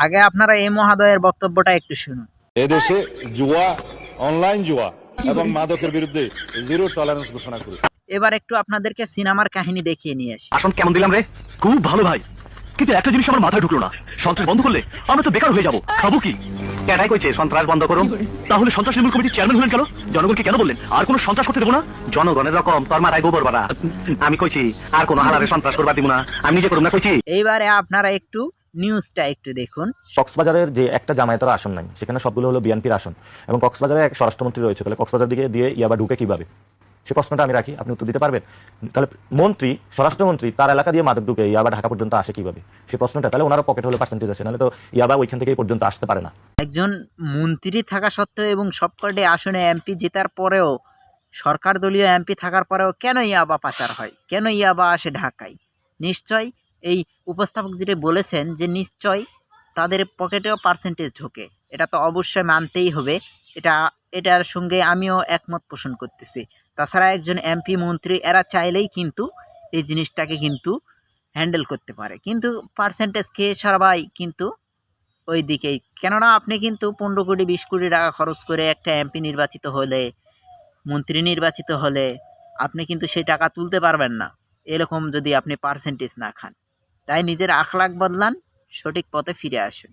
আগে আপনারা এই মহোদয়ের বক্তব্যটা একটু শুনুন। এদেশে জুয়া, অনলাইন জুয়া এবং মাদকের বিরুদ্ধে জিরো টলারেন্স ঘোষণা করেছে। এবার একটু আপনাদেরকে সিনেমার কাহিনী দেখিয়ে নিয়ে আসি। আসন কেমন দিলাম রে? খুব ভালো ভাই, কিন্তু একটা জিনিস আমার মাথায় ঢুকলো না। সন্ত্রাস বন্ধ করলে আমরা তো বেকার হয়ে যাবো, খাবো কি? কেনাই কইছে সন্ত্রাস বন্ধ করুন? তাহলে সন্ত্রাস নির্মূল কমিটির চেয়ারম্যান হলেন কেন? জনগণকে কেন বললেন আর কোনো সন্ত্রাস করতে দেবো না? জনগণের রকম তোর মাথায় গোবর বাড়া। আমি কইছি আর কোনো হালারে সন্ত্রাস করবা দিব না, আমি নিজে করুন না কইছি। এইবারে আপনারা একটু নিউজটা একটু দেখুন। কক্সবাজারের যে একটা জামায়াতের আসন নাই, সেখানে সবগুলো হলো বিএনপির আসন, এবং কক্সবাজারে এক স্বরাষ্ট্রমন্ত্রী রয়েছে, তাহলে কক্সবাজার দিকে দিয়ে ইয়াবা ঢুকে কিভাবে? সে প্রশ্নটা আমি রাখি, আপনি উত্তর দিতে পারবেন? তাহলে মন্ত্রী, স্বরাষ্ট্রমন্ত্রী, তার এলাকা দিয়ে মাদক ঢুকে ইয়াবা ঢাকা পর্যন্ত আসে কিভাবে? সে প্রশ্নটা, তাহলে ওনারও পকেট হলো পার্সেন্টেজ আছে, নাহলে তো ইয়াবা ওইখান থেকে পর্যন্ত আসতে পারে না। একজন মন্ত্রী থাকা সত্ত্বেও এবং সবকটি আসনে এমপি জেতার পরেও, সরকার দলীয় এমপি থাকার পরেও কেন ইয়াবা পাচার হয়, কেন ইয়াবা আসে ঢাকায়? নিশ্চয় এই উপস্থাপক যেটি বলেছেন যে নিশ্চয় তাদের পকেটেও পার্সেন্টেজ ঢোকে, এটা তো অবশ্যই মানতেই হবে। এটার সঙ্গে আমিও একমত পোষণ করতেছি। তাছাড়া একজন এমপি মন্ত্রী এরা চাইলেই কিন্তু এই জিনিসটাকে কিন্তু হ্যান্ডেল করতে পারে, কিন্তু পার্সেন্টেজ খেয়ে সবাই কিন্তু ওই দিকেই। কেননা আপনি কিন্তু 15 কোটি 20 কোটি টাকা খরচ করে একটা এমপি নির্বাচিত হলে, মন্ত্রী নির্বাচিত হলে আপনি কিন্তু সেই টাকা তুলতে পারবেন না, এরকম যদি আপনি পার্সেন্টেজ না খান। তাই নিজের আখলাক বদলান, সঠিক পথে ফিরে আসুন।